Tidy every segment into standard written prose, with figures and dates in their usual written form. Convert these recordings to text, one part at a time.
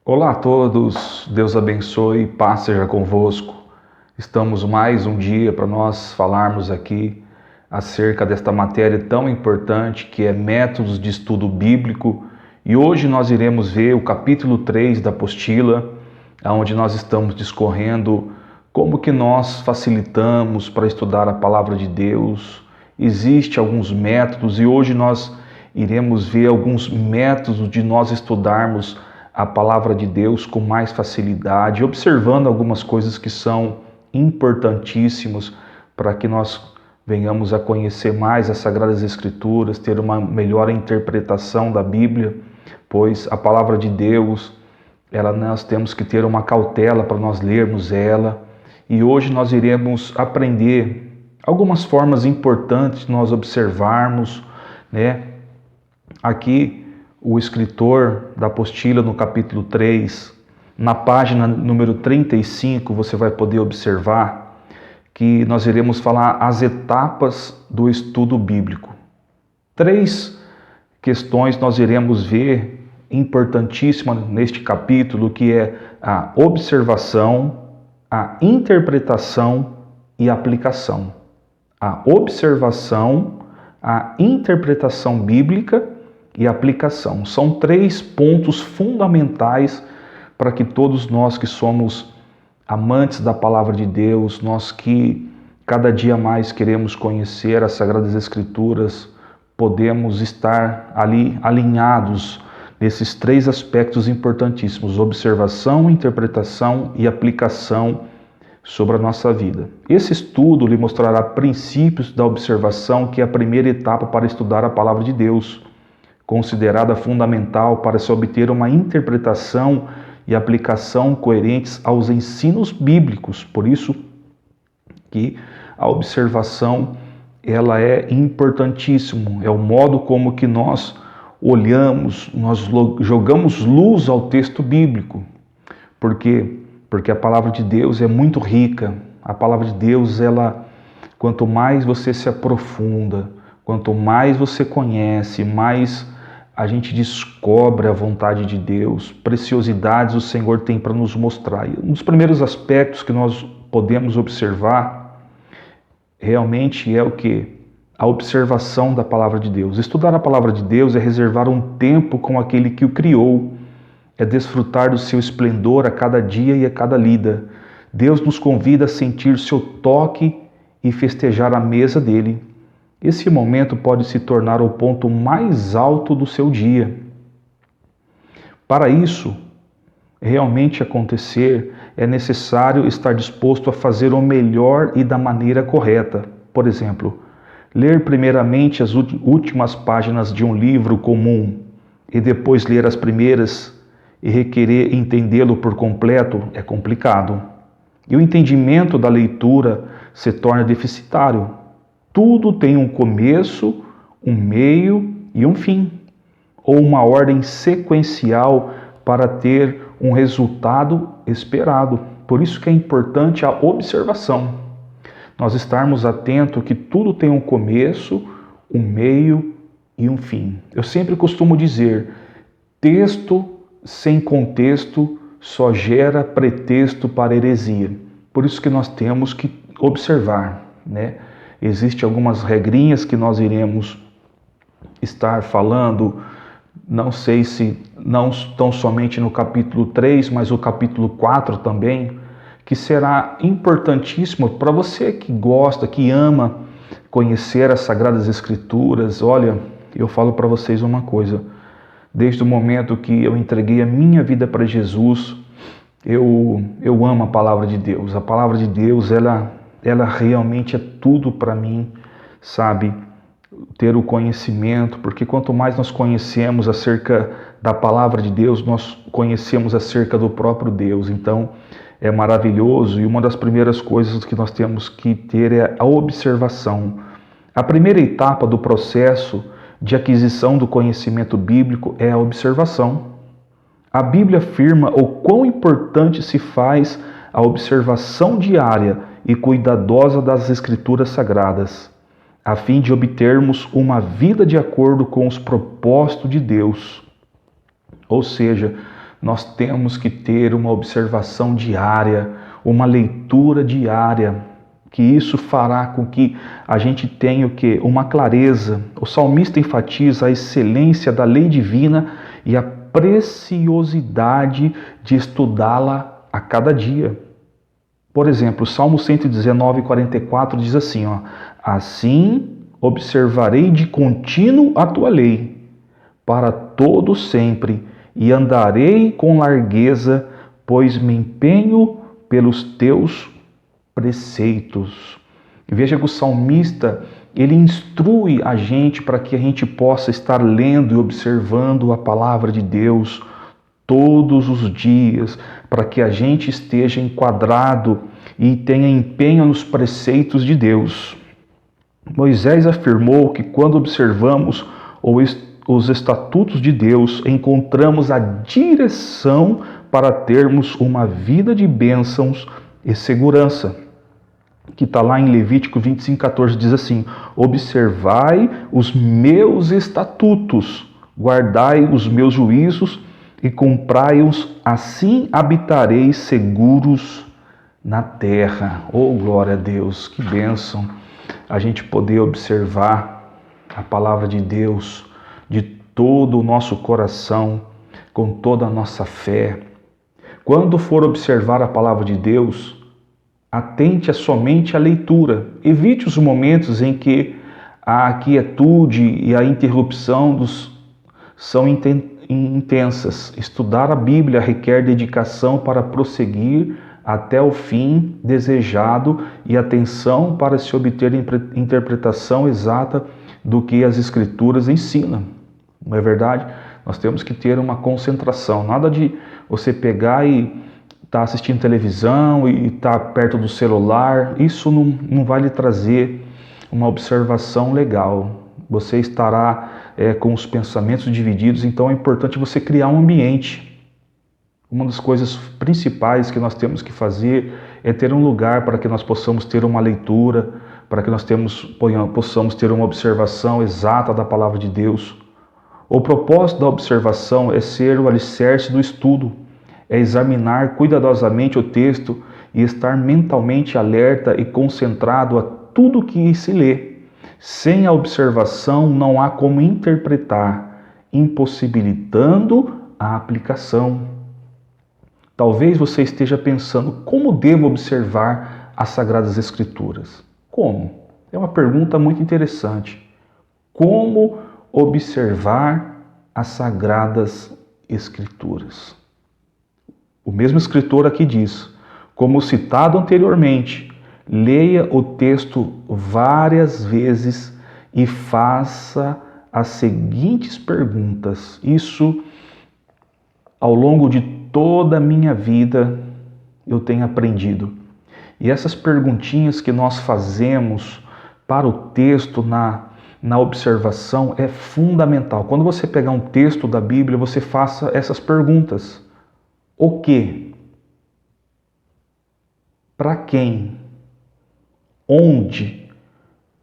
Olá a todos, Deus abençoe, paz seja convosco. Estamos mais um dia para nós falarmos aqui acerca desta matéria tão importante que é métodos de estudo bíblico. E hoje nós iremos ver o capítulo 3 da apostila, onde nós estamos discorrendo como que nós facilitamos para estudar a palavra de Deus. Existem alguns métodos e hoje nós iremos ver alguns métodos de nós estudarmos a palavra de Deus com mais facilidade, observando algumas coisas que são importantíssimas para que nós venhamos a conhecer mais as Sagradas Escrituras, ter uma melhor interpretação da Bíblia, pois a palavra de Deus, nós temos que ter uma cautela para nós lermos ela. E hoje nós iremos aprender algumas formas importantes de nós observarmos, né? Aqui o escritor da apostila no capítulo 3, na página número 35, você vai poder observar que nós iremos falar as etapas do estudo bíblico. 3 questões nós iremos ver importantíssimas neste capítulo, que é a observação, a interpretação e a aplicação. A observação, a interpretação bíblica e aplicação. São 3 pontos fundamentais para que todos nós que somos amantes da palavra de Deus, nós que cada dia mais queremos conhecer as Sagradas Escrituras, podemos estar ali alinhados nesses 3 aspectos importantíssimos: observação, interpretação e aplicação sobre a nossa vida. Esse estudo lhe mostrará princípios da observação, que é a primeira etapa para estudar a palavra de Deus, considerada fundamental para se obter uma interpretação e aplicação coerentes aos ensinos bíblicos. Por isso que a observação ela é importantíssimo, é o modo como que nós olhamos, nós jogamos luz ao texto bíblico. Por quê? Porque a palavra de Deus é muito rica. A palavra de Deus, quanto mais você se aprofunda, quanto mais você conhece, mais a gente descobre a vontade de Deus, preciosidades o Senhor tem para nos mostrar. E um dos primeiros aspectos que nós podemos observar realmente é o que? A observação da palavra de Deus. Estudar a palavra de Deus é reservar um tempo com aquele que o criou, é desfrutar do seu esplendor a cada dia e a cada lida. Deus nos convida a sentir seu toque e festejar a mesa dele. Esse momento pode se tornar o ponto mais alto do seu dia. Para isso realmente acontecer, é necessário estar disposto a fazer o melhor e da maneira correta. Por exemplo, ler primeiramente as últimas páginas de um livro comum e depois ler as primeiras e requerer entendê-lo por completo é complicado. E o entendimento da leitura se torna deficitário. Tudo tem um começo, um meio e um fim, ou uma ordem sequencial para ter um resultado esperado. Por isso que é importante a observação. Nós estarmos atentos que tudo tem um começo, um meio e um fim. Eu sempre costumo dizer, texto sem contexto só gera pretexto para heresia. Por isso que nós temos que observar, né? Existem algumas regrinhas que nós iremos estar falando, não sei se não tão somente no capítulo 3, mas o capítulo 4 também, que será importantíssimo para você que gosta, que ama conhecer as Sagradas Escrituras. Olha, eu falo para vocês uma coisa, desde o momento que eu entreguei a minha vida para Jesus, eu amo a palavra de Deus. A palavra de Deus, ela realmente é tudo para mim, sabe? Ter o conhecimento, porque quanto mais nós conhecemos acerca da palavra de Deus, nós conhecemos acerca do próprio Deus. Então, é maravilhoso, e uma das primeiras coisas que nós temos que ter é a observação. A primeira etapa do processo de aquisição do conhecimento bíblico é a observação. A Bíblia afirma o quão importante se faz a observação diária e cuidadosa das Escrituras Sagradas, a fim de obtermos uma vida de acordo com os propósitos de Deus. Ou seja, nós temos que ter uma observação diária, uma leitura diária, que isso fará com que a gente tenha o quê? Uma clareza. O salmista enfatiza a excelência da lei divina e a preciosidade de estudá-la a cada dia. Por exemplo, o Salmo 119, 44 diz assim, assim observarei de contínuo a tua lei, para todo sempre, e andarei com largueza, pois me empenho pelos teus preceitos. Veja que o salmista, ele instrui a gente para que a gente possa estar lendo e observando a palavra de Deus todos os dias, para que a gente esteja enquadrado e tenha empenho nos preceitos de Deus. Moisés afirmou que quando observamos os estatutos de Deus, encontramos a direção para termos uma vida de bênçãos e segurança. Que está lá em Levítico 25:14, diz assim: observai os meus estatutos, guardai os meus juízos e cumprai-os, assim habitareis seguros na terra. Oh, glória a Deus, que bênção a gente poder observar a palavra de Deus de todo o nosso coração, com toda a nossa fé. Quando for observar a palavra de Deus, atente somente à leitura. Evite os momentos em que a quietude e a interrupção são intensas. Estudar a Bíblia requer dedicação para prosseguir até o fim desejado e atenção para se obter interpretação exata do que as Escrituras ensinam. Não é verdade? Nós temos que ter uma concentração. Nada de você pegar e estar assistindo televisão e estar perto do celular. Isso não vai lhe trazer uma observação legal. Você estará com os pensamentos divididos, então é importante você criar um ambiente. Uma das coisas principais que nós temos que fazer é ter um lugar para que nós possamos ter uma leitura, para que nós possamos ter uma observação exata da palavra de Deus. O propósito da observação é ser o alicerce do estudo, é examinar cuidadosamente o texto e estar mentalmente alerta e concentrado a tudo que se lê. Sem a observação não há como interpretar, impossibilitando a aplicação. Talvez você esteja pensando, como devo observar as Sagradas Escrituras? Como? É uma pergunta muito interessante. Como observar as Sagradas Escrituras? O mesmo escritor aqui diz, como citado anteriormente, leia o texto várias vezes e faça as seguintes perguntas. Isso, ao longo de toda a minha vida, eu tenho aprendido. E essas perguntinhas que nós fazemos para o texto na observação é fundamental. Quando você pegar um texto da Bíblia, você faça essas perguntas. O que? Para quem? Onde?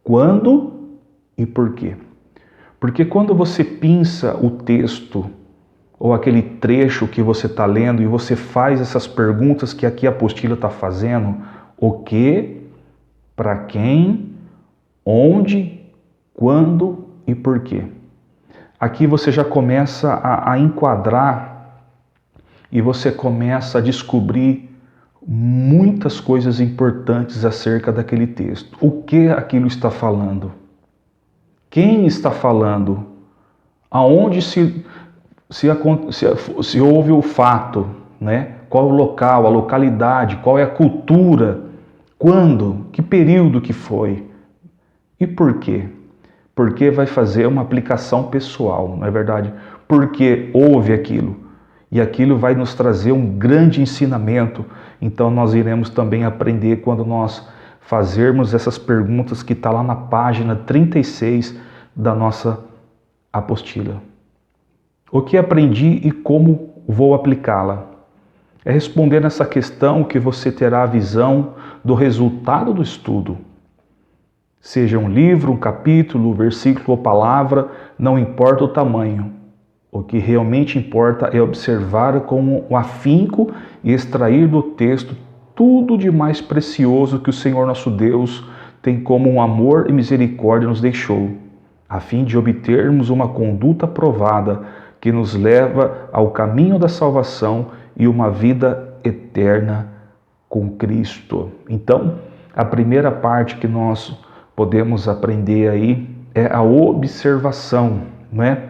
Quando? E por quê? Porque quando você pinça o texto ou aquele trecho que você está lendo e você faz essas perguntas que aqui a apostila está fazendo, o que? Para quem? Onde? Quando? E por quê? Aqui você já começa a enquadrar e você começa a descobrir muitas coisas importantes acerca daquele texto. O que aquilo está falando? Quem está falando? Aonde se houve o fato, né? Qual o local, a localidade, qual é a cultura, quando, que período que foi e por quê? Porque vai fazer uma aplicação pessoal, não é verdade? Porque houve aquilo. E aquilo vai nos trazer um grande ensinamento. Então nós iremos também aprender quando nós fazermos essas perguntas que está lá na página 36 da nossa apostila. O que aprendi e como vou aplicá-la? É responder nessa questão que você terá a visão do resultado do estudo. Seja um livro, um capítulo, um versículo ou palavra, não importa o tamanho. O que realmente importa é observar com o afinco e extrair do texto tudo de mais precioso que o Senhor nosso Deus tem como um amor e misericórdia nos deixou, a fim de obtermos uma conduta aprovada que nos leva ao caminho da salvação e uma vida eterna com Cristo. Então, a primeira parte que nós podemos aprender aí é a observação, não é?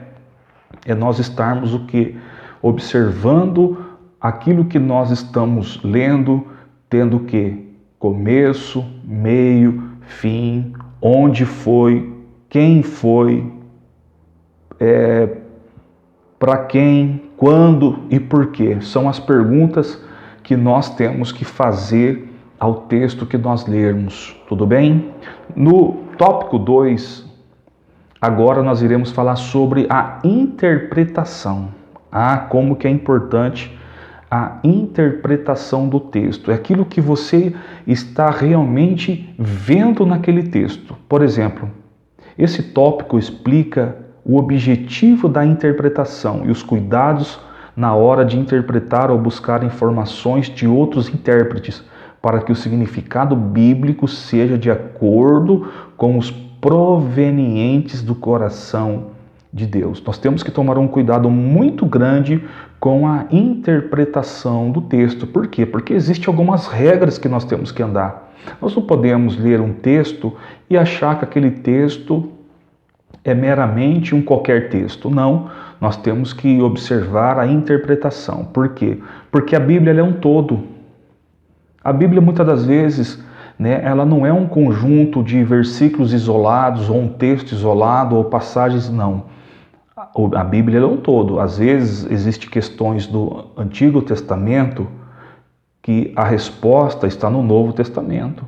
É nós estarmos o que? Observando aquilo que nós estamos lendo, tendo o que? Começo, meio, fim, onde foi, quem foi, para quem, quando e por quê. São as perguntas que nós temos que fazer ao texto que nós lermos, tudo bem? No tópico 2, agora nós iremos falar sobre a interpretação. Como que é importante a interpretação do texto. É aquilo que você está realmente vendo naquele texto. Por exemplo, esse tópico explica o objetivo da interpretação e os cuidados na hora de interpretar ou buscar informações de outros intérpretes, para que o significado bíblico seja de acordo com os provenientes do coração de Deus. Nós temos que tomar um cuidado muito grande com a interpretação do texto. Por quê? Porque existem algumas regras que nós temos que andar. Nós não podemos ler um texto e achar que aquele texto é meramente um qualquer texto. Não, nós temos que observar a interpretação. Por quê? Porque a Bíblia é um todo. A Bíblia, muitas das vezes, ela não é um conjunto de versículos isolados, ou um texto isolado, ou passagens, não. A Bíblia é um todo. Às vezes, existem questões do Antigo Testamento que a resposta está no Novo Testamento.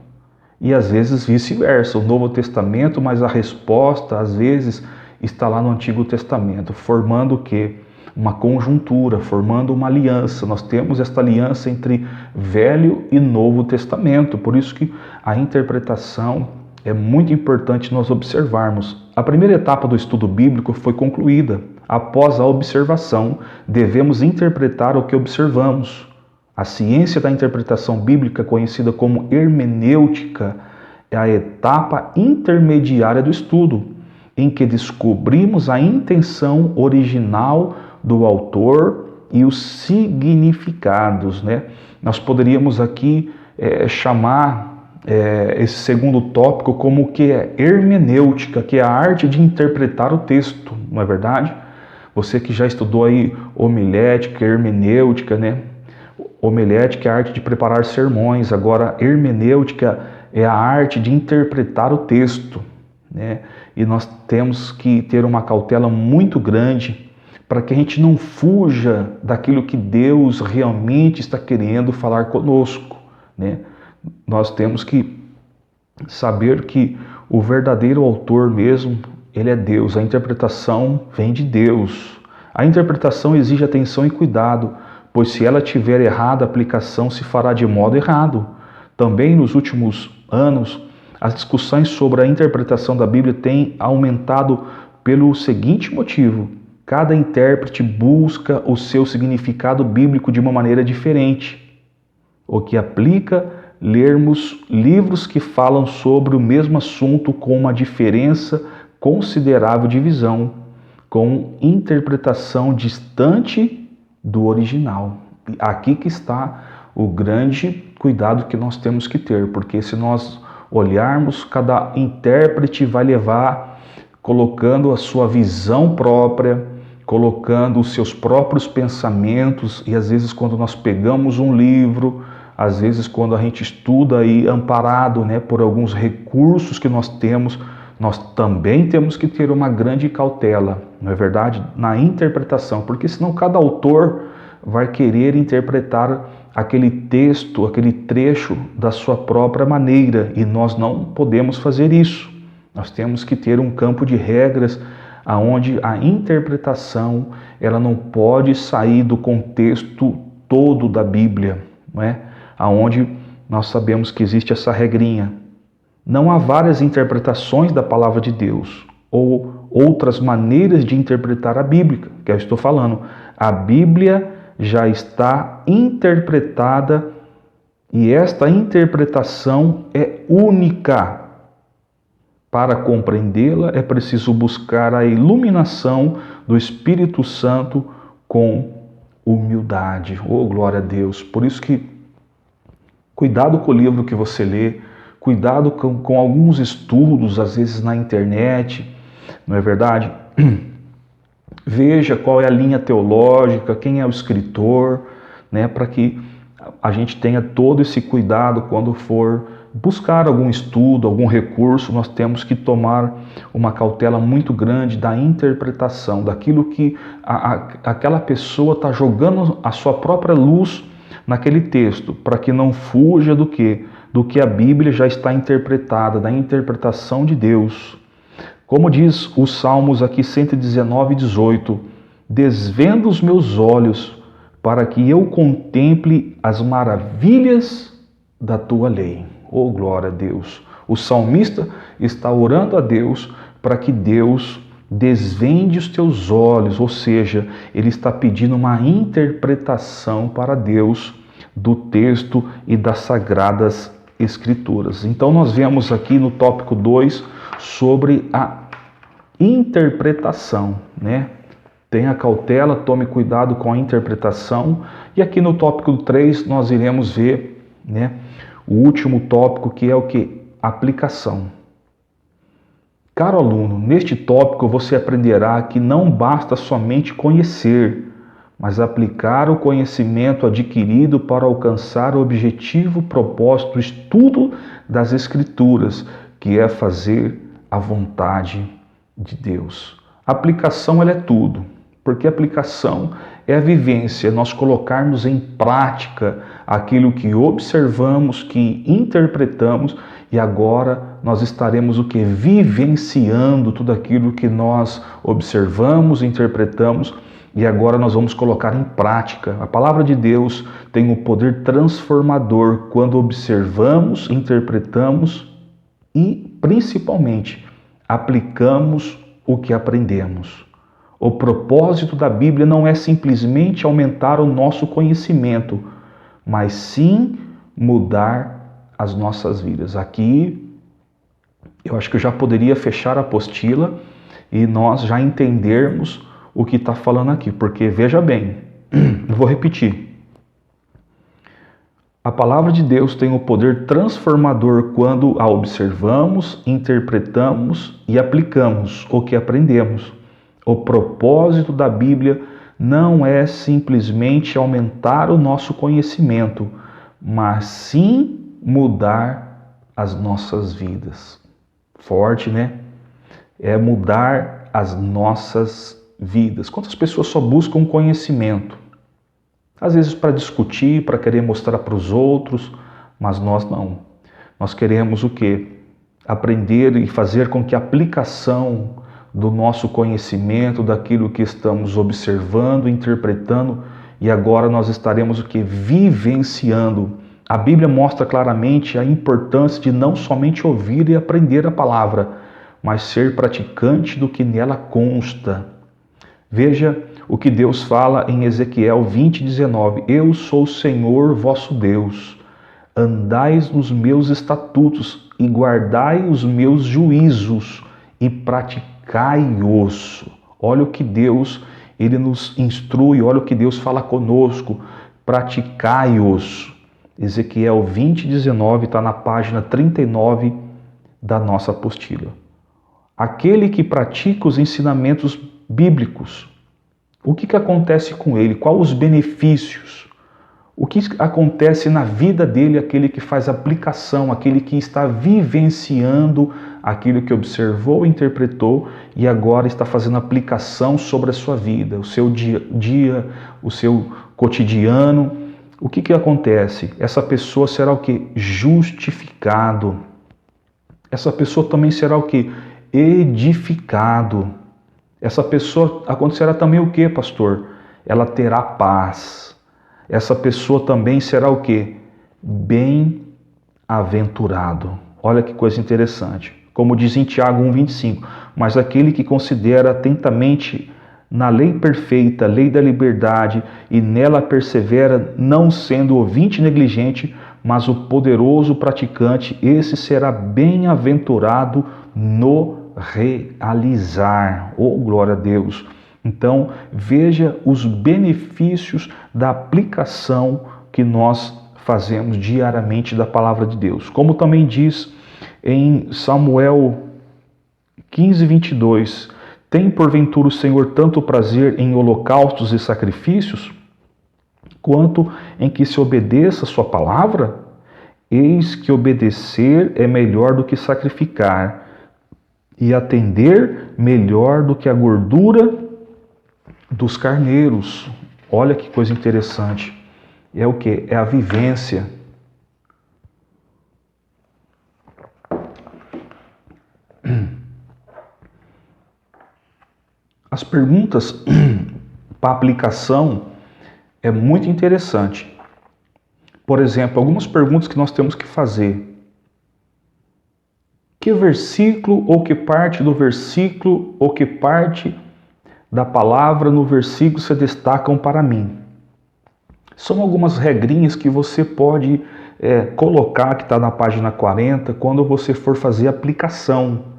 E às vezes vice-versa, o Novo Testamento, mas a resposta às vezes está lá no Antigo Testamento, formando o quê? Uma conjuntura, formando uma aliança. Nós temos esta aliança entre Velho e Novo Testamento, por isso que a interpretação é muito importante nós observarmos. A primeira etapa do estudo bíblico foi concluída. Após a observação, devemos interpretar o que observamos. A ciência da interpretação bíblica, conhecida como hermenêutica, é a etapa intermediária do estudo, em que descobrimos a intenção original do autor e os significados. Nós poderíamos aqui chamar esse segundo tópico como o que é hermenêutica, que é a arte de interpretar o texto, não é verdade? Você que já estudou aí homilética, hermenêutica, Homilética é a arte de preparar sermões, agora hermenêutica é a arte de interpretar o texto, E nós temos que ter uma cautela muito grande para que a gente não fuja daquilo que Deus realmente está querendo falar conosco, Nós temos que saber que o verdadeiro autor mesmo, ele é Deus. A interpretação vem de Deus. A interpretação exige atenção e cuidado, pois se ela tiver errada, a aplicação se fará de modo errado. Também nos últimos anos, as discussões sobre a interpretação da Bíblia têm aumentado pelo seguinte motivo: cada intérprete busca o seu significado bíblico de uma maneira diferente, o que aplica lermos livros que falam sobre o mesmo assunto com uma diferença considerável de visão, com interpretação distante do original. Aqui que está o grande cuidado que nós temos que ter, porque se nós olharmos, cada intérprete vai levar colocando a sua visão própria, colocando os seus próprios pensamentos, e às vezes quando nós pegamos um livro, às vezes quando a gente estuda aí amparado, por alguns recursos que nós também temos que ter uma grande cautela, não é verdade? Na interpretação, porque senão cada autor vai querer interpretar aquele texto, aquele trecho da sua própria maneira, e nós não podemos fazer isso. Nós temos que ter um campo de regras onde a interpretação ela não pode sair do contexto todo da Bíblia, Onde nós sabemos que existe essa regrinha. Não há várias interpretações da palavra de Deus. ou outras maneiras de interpretar a Bíblia, que eu estou falando. A Bíblia já está interpretada e esta interpretação é única. Para compreendê-la é preciso buscar a iluminação do Espírito Santo com humildade. Oh, glória a Deus! Por isso que cuidado com o livro que você lê, cuidado com alguns estudos, às vezes na internet, não é verdade? Veja qual é a linha teológica, quem é o escritor, né, para que a gente tenha todo esse cuidado quando for buscar algum estudo, algum recurso. Nós temos que tomar uma cautela muito grande da interpretação, daquilo que aquela pessoa está jogando a sua própria luz naquele texto, para que não fuja do que a Bíblia já está interpretada, da interpretação de Deus. Como diz os Salmos aqui 119, 18, desvenda os meus olhos para que eu contemple as maravilhas da tua lei. Oh, glória a Deus! O salmista está orando a Deus para que Deus desvende os teus olhos, ou seja, ele está pedindo uma interpretação para Deus do texto e das sagradas escrituras. Então nós vemos aqui no tópico 2 sobre a interpretação, né? Tenha cautela, tome cuidado com a interpretação. E aqui no tópico 3 nós iremos ver, né, o último tópico, que é o que? Aplicação. Caro aluno, neste tópico você aprenderá que não basta somente conhecer, mas aplicar o conhecimento adquirido para alcançar o objetivo propósito do estudo das Escrituras, que é fazer a vontade de Deus. A aplicação, ela é tudo, porque a aplicação é a vivência, nós colocarmos em prática aquilo que observamos, que interpretamos, e agora nós estaremos o que? Vivenciando tudo aquilo que nós observamos, interpretamos, e agora nós vamos colocar em prática. A palavra de Deus tem um poder transformador quando observamos, interpretamos e, principalmente, aplicamos o que aprendemos. O propósito da Bíblia não é simplesmente aumentar o nosso conhecimento, mas sim mudar as nossas vidas. Aqui, eu acho que eu já poderia fechar a apostila e nós já entendermos o que está falando aqui, porque veja bem, eu vou repetir. A palavra de Deus tem um poder transformador quando a observamos, interpretamos e aplicamos o que aprendemos. O propósito da Bíblia não é simplesmente aumentar o nosso conhecimento, mas sim mudar as nossas vidas. Forte, né? É mudar as nossas vidas. Quantas pessoas só buscam conhecimento? Às vezes para discutir, para querer mostrar para os outros, mas nós não. Nós queremos o quê? Aprender e fazer com que a aplicação do nosso conhecimento, daquilo que estamos observando, interpretando, e agora nós estaremos o quê? Vivenciando. A Bíblia mostra claramente a importância de não somente ouvir e aprender a palavra, mas ser praticante do que nela consta. Veja o que Deus fala em Ezequiel 20:19. Eu sou o Senhor vosso Deus. Andais nos meus estatutos e guardai os meus juízos e praticai-os. Olha o que Deus, Ele nos instrui, olha o que Deus fala conosco. Praticai-os. Ezequiel 20:19 está na página 39 da nossa apostila. Aquele que pratica os ensinamentos bíblicos, o que acontece com ele? Quais os benefícios? O que acontece na vida dele, aquele que faz aplicação, aquele que está vivenciando aquilo que observou, interpretou e agora está fazendo aplicação sobre a sua vida, o seu dia a dia, o seu cotidiano. O que acontece? Essa pessoa será o quê? Justificado. Essa pessoa também será o quê? Edificado. Essa pessoa acontecerá também o quê, pastor? Ela terá paz. Essa pessoa também será o quê? Bem-aventurado. Olha que coisa interessante. como diz em Tiago 1,25, mas aquele que considera atentamente na lei perfeita, a lei da liberdade, e nela persevera, não sendo ouvinte negligente, mas o poderoso praticante, esse será bem-aventurado no realizar. Oh, glória a Deus! Então, veja os benefícios da aplicação que nós fazemos diariamente da palavra de Deus. Como também diz em Samuel 15:22, tem porventura o Senhor tanto prazer em holocaustos e sacrifícios, quanto em que se obedeça a sua palavra? Eis que obedecer é melhor do que sacrificar, e atender melhor do que a gordura dos carneiros. Olha que coisa interessante. É o que? É a vivência. As perguntas para aplicação é muito interessante. Por exemplo, algumas perguntas que nós temos que fazer. Que versículo ou que parte do versículo ou que parte da palavra no versículo se destacam para mim? São algumas regrinhas que você pode colocar, que está na página 40, quando você for fazer a aplicação.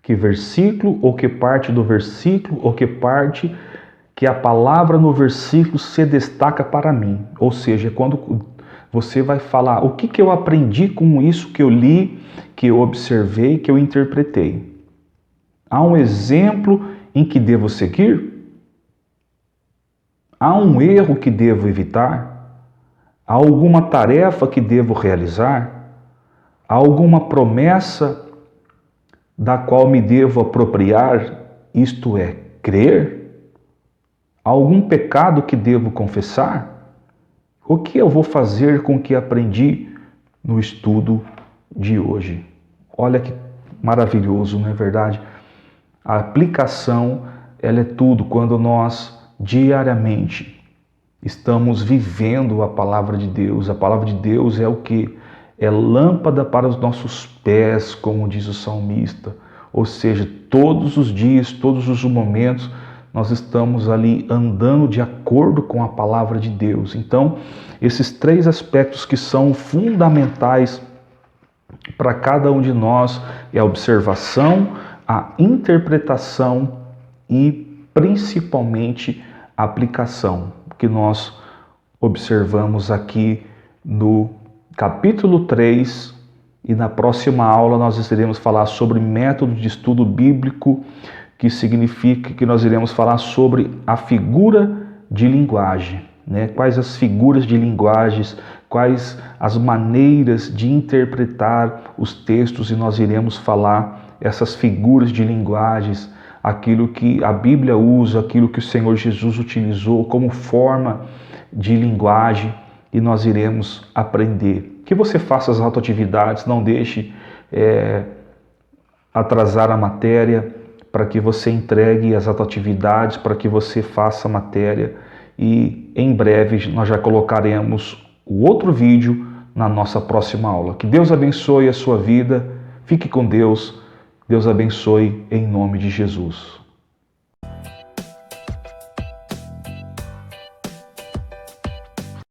Que versículo ou que parte do versículo ou que parte que a palavra no versículo se destaca para mim. Ou seja, quando você vai falar o que eu aprendi com isso que eu li, que eu observei, que eu interpretei. Há um exemplo em que devo seguir? Há um erro que devo evitar? Há alguma tarefa que devo realizar? Há alguma promessa da qual me devo apropriar, isto é, crer? Há algum pecado que devo confessar? O que eu vou fazer com o que aprendi no estudo de hoje? Olha que maravilhoso, não é verdade? A aplicação, ela é tudo quando nós diariamente estamos vivendo a palavra de Deus. A palavra de Deus é o que? É lâmpada para os nossos pés, como diz o salmista. Ou seja, todos os dias, todos os momentos, nós estamos ali andando de acordo com a palavra de Deus. Então, esses três aspectos que são fundamentais para cada um de nós é a observação, a interpretação e principalmente a aplicação, que nós observamos aqui no capítulo 3, e na próxima aula nós iremos falar sobre método de estudo bíblico, que significa que nós iremos falar sobre a figura de linguagem, né? Quais as figuras de linguagens, quais as maneiras de interpretar os textos, e nós iremos falar essas figuras de linguagens, aquilo que a Bíblia usa, aquilo que o Senhor Jesus utilizou como forma de linguagem, e nós iremos aprender. Que você faça as autoatividades, não deixe atrasar a matéria, para que você entregue as autoatividades, para que você faça a matéria, e em breve nós já colocaremos o outro vídeo na nossa próxima aula. Que Deus abençoe a sua vida, fique com Deus, Deus abençoe em nome de Jesus.